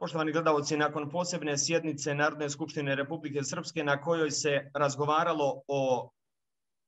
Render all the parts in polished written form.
Poštovani gledalci, nakon posebne sjednice Narodne Skupštine Republike Srpske na kojoj se razgovaralo o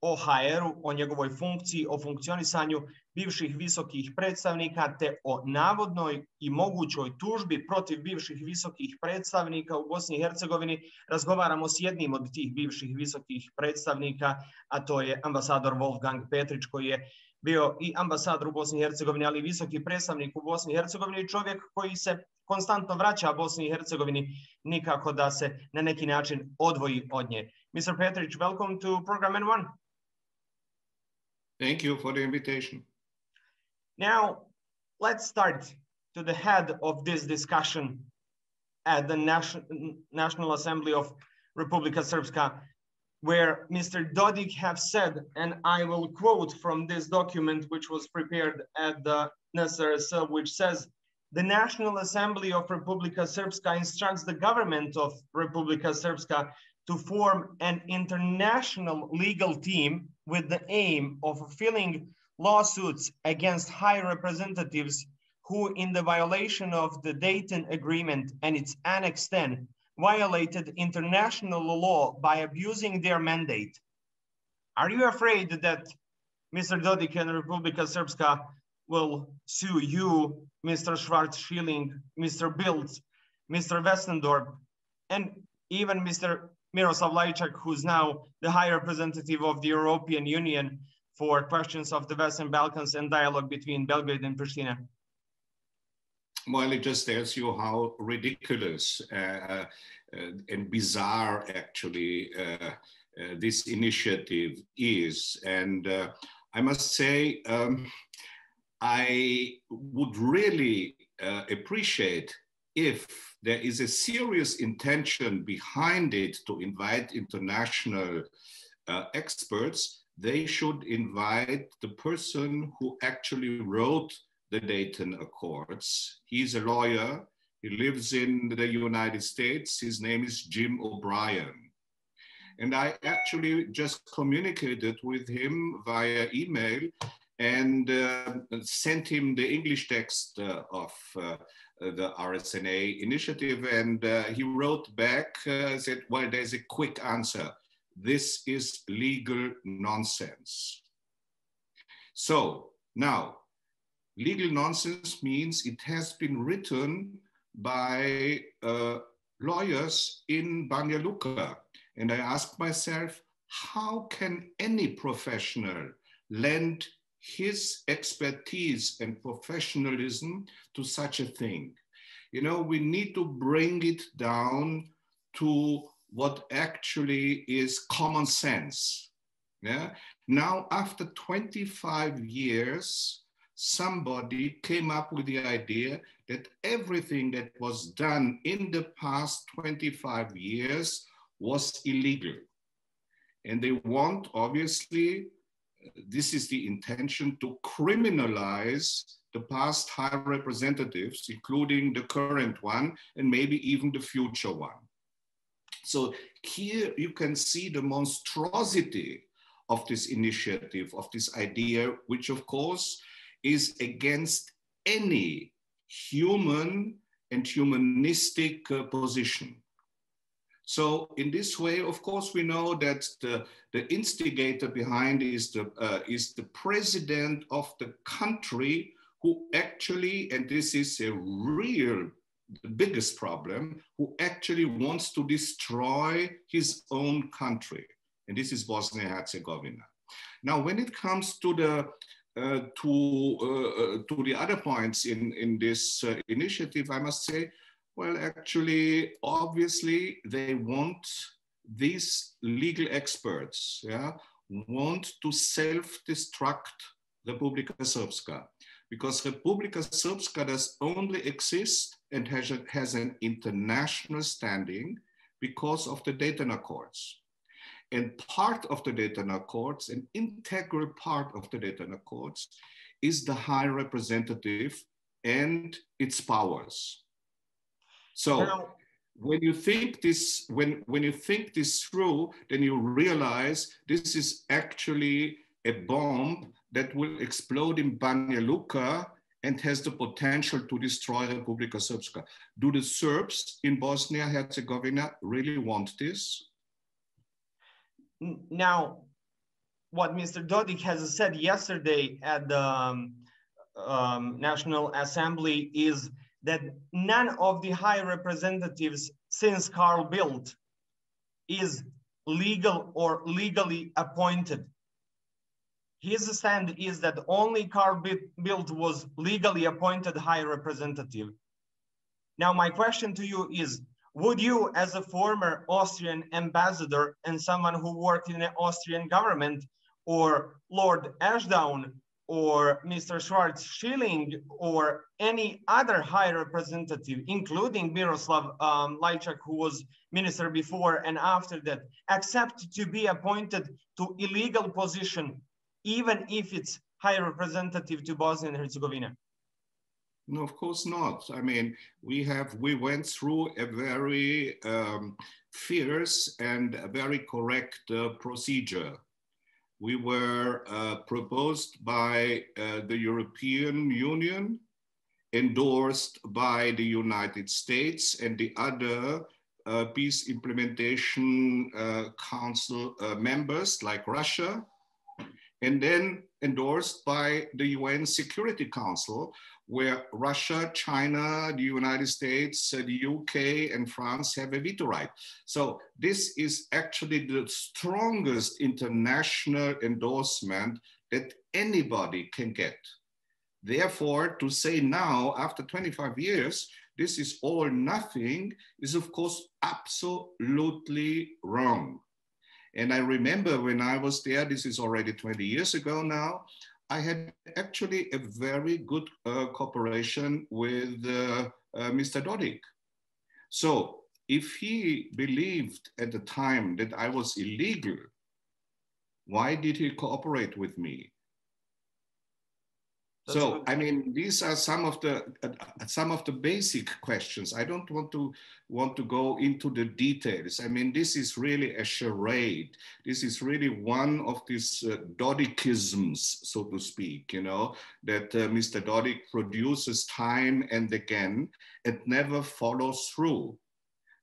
OHR-u, o njegovoj funkciji, o funkcionisanju bivših visokih predstavnika te o navodnoj i mogućoj tužbi protiv bivših visokih predstavnika u Bosni i Hercegovini, razgovaramo s jednim od tih bivših visokih predstavnika, a to je ambasador Wolfgang Petritsch, koji je bio i ambasador u Bosni i Hercegovini, ali i visoki predstavnik u Bosni i Hercegovini, čovjek koji se konstantno vraća Bosni i Hercegovini, nikako da se na neki način odvoji od nje. Mr. Petritsch, welcome to program N1. Thank you for the invitation. Now, let's start to the head of this discussion at the National Assembly of Republika Srpska, where Mr. Dodik have said, and I will quote from this document which was prepared at the NSRS, which says, "The National Assembly of Republika Srpska instructs the government of Republika Srpska to form an international legal team with the aim of fulfilling lawsuits against high representatives who, in the violation of the Dayton Agreement and its Annex 10, violated international law by abusing their mandate." Are you afraid that Mr. Dodik and Republika Srpska will sue you, Mr. Schwarz-Schilling, Mr. Bildt, Mr. Westendorp, and even Mr. Miroslav Lajčák, who's now the High Representative of the European Union for questions of the Western Balkans and dialogue between Belgrade and Pristina? Well, it just tells you how ridiculous and bizarre, actually, this initiative is. And I must say, I would really appreciate if there is a serious intention behind it to invite international experts. They should invite the person who actually wrote the Dayton Accords. He's a lawyer. He lives in the United States. His name is Jim O'Brien. And I actually just communicated with him via email and sent him the English text of the RSNA initiative. And he wrote back, said, well, there's a quick answer. This is legal nonsense. So now, legal nonsense means it has been written by lawyers in Banja Luka. And I asked myself, how can any professional lend his expertise and professionalism to such a thing? You know, we need to bring it down to what actually is common sense. Yeah? Now, after 25 years, somebody came up with the idea that everything that was done in the past 25 years was illegal. And they want, obviously, this is the intention, to criminalize the past high representatives, including the current one, and maybe even the future one. So here you can see the monstrosity of this initiative, of this idea, which of course is against any human and humanistic position. So in this way, of course, we know that the instigator behind is the president of the country who actually, and this is a real, the biggest problem, who actually wants to destroy his own country. And this is Bosnia and Herzegovina. Now, when it comes to the other points in this initiative, I must say, well, actually, obviously, they want, these legal experts, yeah, want to self-destruct Republika Srpska, because Republika Srpska does only exist and has an international standing because of the Dayton Accords. And part of the Dayton Accords, an integral part of the Dayton Accords, is the High Representative and its powers. So when you think this, when you think this through, then you realize this is actually a bomb that will explode in Banja Luka and has the potential to destroy Republiku Srpska. Do the Serbs in Bosnia and Herzegovina really want this? Now, what Mr. Dodik has said yesterday at the National Assembly is that none of the high representatives since Carl Bildt is legal or legally appointed. His stand is that only Carl Bildt was legally appointed high representative. Now, my question to you is, would you, as a former Austrian ambassador and someone who worked in the Austrian government, or Lord Ashdown, or Mr. Schwarz-Schilling, or any other high representative, including Miroslav Lajčák, who was minister before and after that, accept to be appointed to illegal position, even if it's high representative to Bosnia and Herzegovina? No, of course not. I mean, we went through a very fierce and a very correct procedure. We were proposed by the European Union, endorsed by the United States and the other peace implementation council members like Russia, and then endorsed by the UN Security Council, where Russia, China, the United States, the UK, and France have a veto right. So this is actually the strongest international endorsement that anybody can get. Therefore, to say now, after 25 years, this is all nothing, is of course absolutely wrong. And I remember when I was there, this is already 20 years ago now, I had actually a very good cooperation with Mr. Dodik. So if he believed at the time that I was illegal, why did he cooperate with me? So, I mean, these are some of the basic questions. I don't want to go into the details. I mean, this is really a charade. This is really one of these Dodikisms, so to speak, you know, that Mr. Dodik produces time and again and never follows through.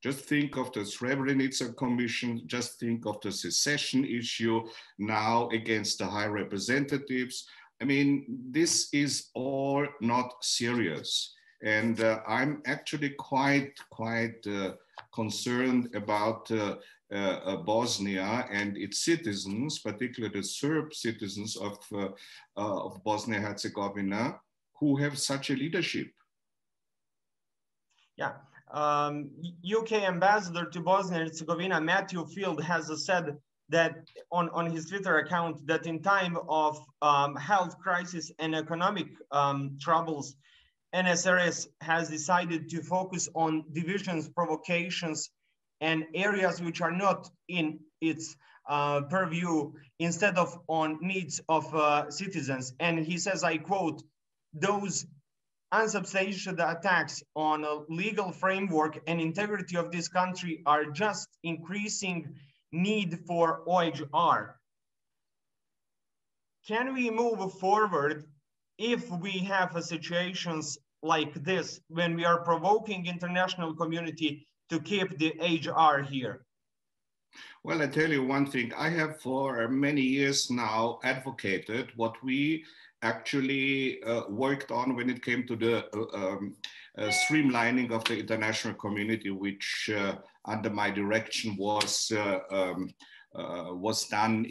Just think of the Srebrenica Commission, just think of the secession issue now against the high representatives. I mean, this is all not serious. And I'm actually quite concerned about Bosnia and its citizens, particularly the Serb citizens of Bosnia and Herzegovina, who have such a leadership. Yeah, UK ambassador to Bosnia and Herzegovina, Matthew Field, has said that on his Twitter account, that in time of health crisis and economic troubles, NSRS has decided to focus on divisions, provocations, and areas which are not in its purview, instead of on needs of citizens. And he says, I quote, "Those unsubstantiated attacks on a legal framework and integrity of this country are just increasing need for OHR." Can we move forward if we have situations like this, when we are provoking international community to keep the HR here? Well, I tell you one thing, I have for many years now advocated what we actually worked on when it came to the streamlining of the international community, which under my direction was done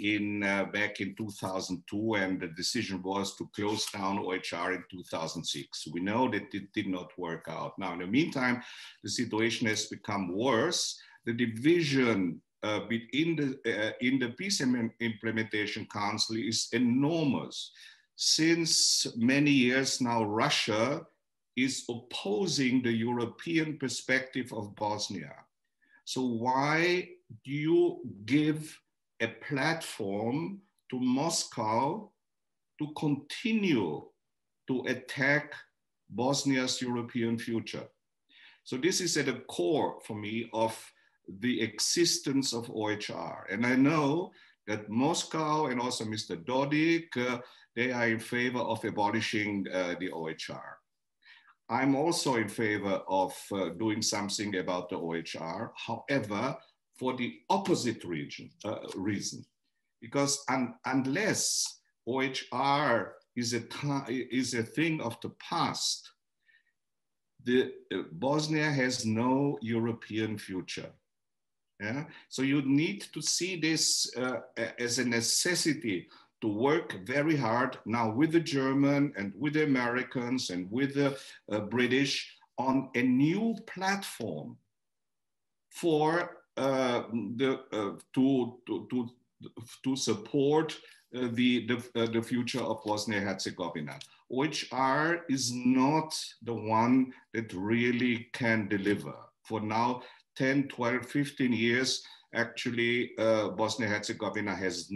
back in 2002, and the decision was to close down OHR in 2006. We know that it did not work out. Now, in the meantime, the situation has become worse. The division in the Peace Implementation Council is enormous. Since many years now, Russia is opposing the European perspective of Bosnia. So why do you give a platform to Moscow to continue to attack Bosnia's European future? So this is at the core for me of the existence of OHR. And I know that Moscow and also Mr. Dodik they are in favor of abolishing the OHR. I'm also in favor of doing something about the OHR, however, for the opposite reason. Because unless OHR is a thing of the past, Bosnia has no European future. Yeah? So you need to see this as a necessity to work very hard now with the German and with the Americans and with the British on a new platform for to support the future of Bosnia-Herzegovina. OHR is not the one that really can deliver. For now, 10, 12, 15 years, actually, Bosnia-Herzegovina has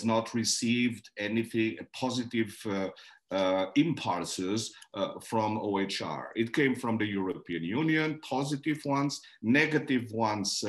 not received anything positive impulses from OHR. It came from the European Union, positive ones, negative ones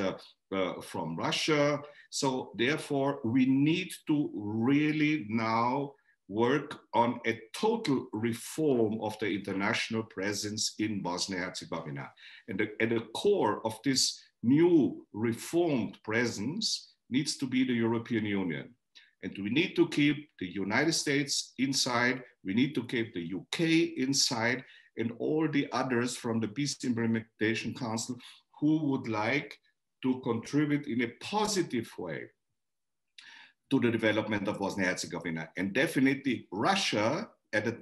from Russia. So therefore, we need to really now work on a total reform of the international presence in Bosnia-Herzegovina. And at the core of this new reformed presence needs to be the European Union. And we need to keep the United States inside, we need to keep the UK inside, and all the others from the Peace Implementation Council who would like to contribute in a positive way to the development of Bosnia-Herzegovina. And definitely Russia at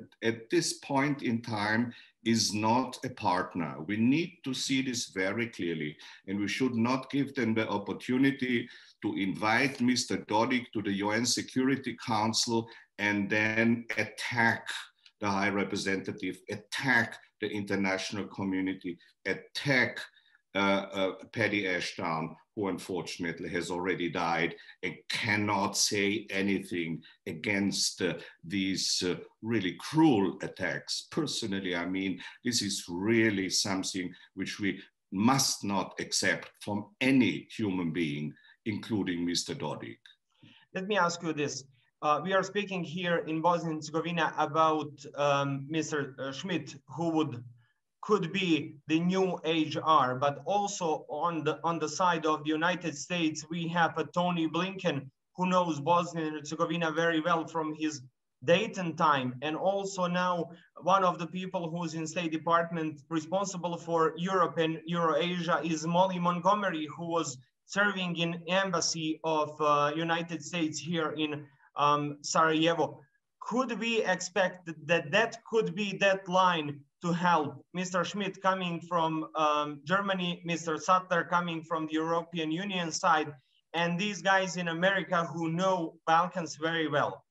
this point in time is not a partner. We need to see this very clearly, and we should not give them the opportunity to invite Mr. Dodik to the UN Security Council and then attack the High Representative, attack the international community, attack Paddy Ashton, who unfortunately has already died and cannot say anything against these really cruel attacks. Personally, I mean, this is really something which we must not accept from any human being, including Mr. Dodik. Let me ask you this. We are speaking here in Bosnia and Herzegovina about Mr. Schmidt, who could be the new HR, but also on the side of the United States, we have a Tony Blinken, who knows Bosnia and Herzegovina very well from his Dayton time, and also now one of the people who's in State Department responsible for Europe and Eurasia is Molly Montgomery, who was serving in embassy of United States here in Sarajevo. Could we expect that could be that line to help Mr. Schmidt coming from Germany, Mr. Sutter coming from the European Union side, and these guys in America who know Balkans very well?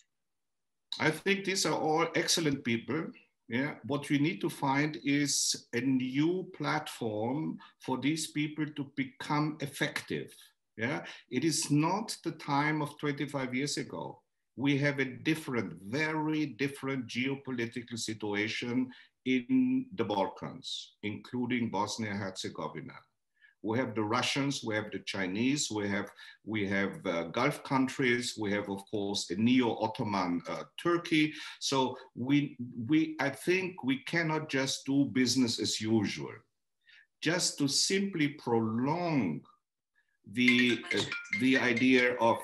I think these are all excellent people. Yeah, what we need to find is a new platform for these people to become effective. Yeah, it is not the time of 25 years ago. We have a different, very different geopolitical situation in the Balkans, including Bosnia-Herzegovina. We have the Russians, we have the Chinese, we have Gulf countries, we have, of course, a neo-Ottoman Turkey. So I think we cannot just do business as usual. Just to simply prolong the idea of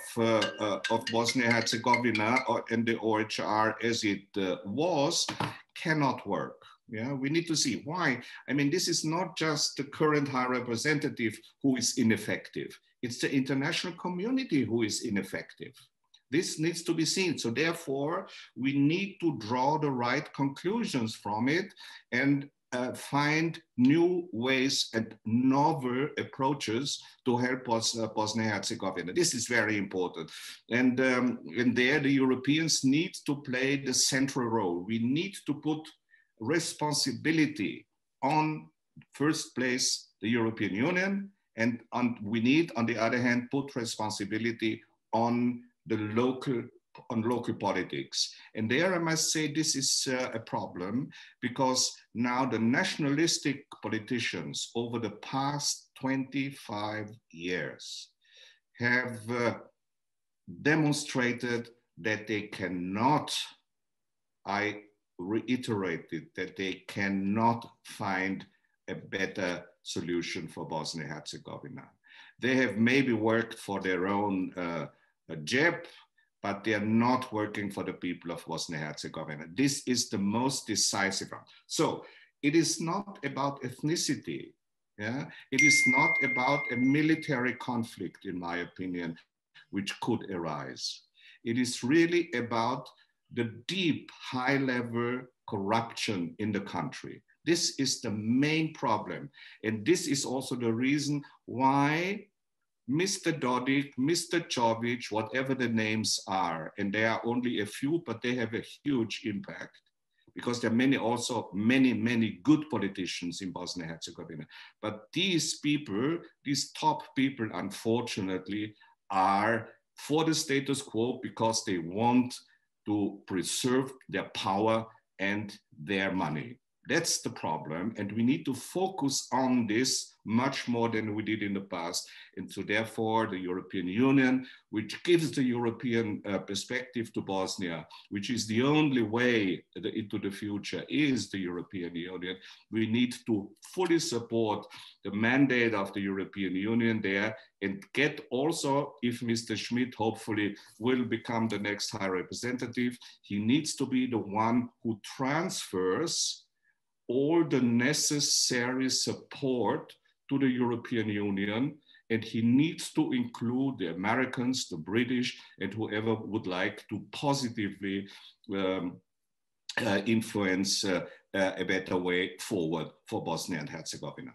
Bosnia-Herzegovina and the OHR as it was cannot work. Yeah, we need to see why. I mean, this is not just the current High Representative who is ineffective. It's the international community who is ineffective. This needs to be seen. So therefore, we need to draw the right conclusions from it and find new ways and novel approaches to help Bosnia-Herzegovina. This is very important. And there, the Europeans need to play the central role. We need to put responsibility on first place the European Union, and we need, on the other hand, put responsibility on the local politics. And there I must say this is a problem, because now the nationalistic politicians over the past 25 years have demonstrated that they cannot, I reiterate it, that they cannot find a better solution for Bosnia and Herzegovina. They have maybe worked for their own jab, but they are not working for the people of Bosnia and Herzegovina. This is the most decisive one. So it is not about ethnicity. Yeah? It is not about a military conflict, in my opinion, which could arise. It is really about the deep, high-level corruption in the country. This is the main problem. And this is also the reason why Mr. Dodik, Mr. Čović, whatever the names are, and there are only a few, but they have a huge impact, because there are many good politicians in Bosnia and Herzegovina. But these people, these top people, unfortunately, are for the status quo because they want to preserve their power and their money. That's the problem, and we need to focus on this much more than we did in the past. And so therefore the European Union, which gives the European perspective to Bosnia, which is the only way into the future, is the European Union. We need to fully support the mandate of the European Union there, and get also, if Mr. Schmidt hopefully will become the next High Representative, he needs to be the one who transfers all the necessary support to the European Union, and he needs to include the Americans, the British, and whoever would like to positively influence a better way forward for Bosnia and Herzegovina.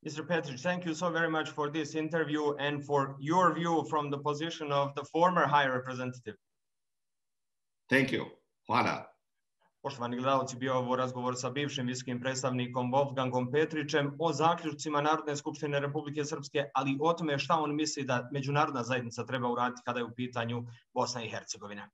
Mr. Petritsch, thank you so very much for this interview and for your view from the position of the former High Representative. Thank you. Hvala. Poštovani gledalci, bio ovo razgovor sa bivšim visokim predstavnikom Wolfgangom Petritschem o zaključcima Narodne Skupštine Republike Srpske, ali o tome šta on misli da međunarodna zajednica treba uraditi kada je u pitanju Bosna i Hercegovina.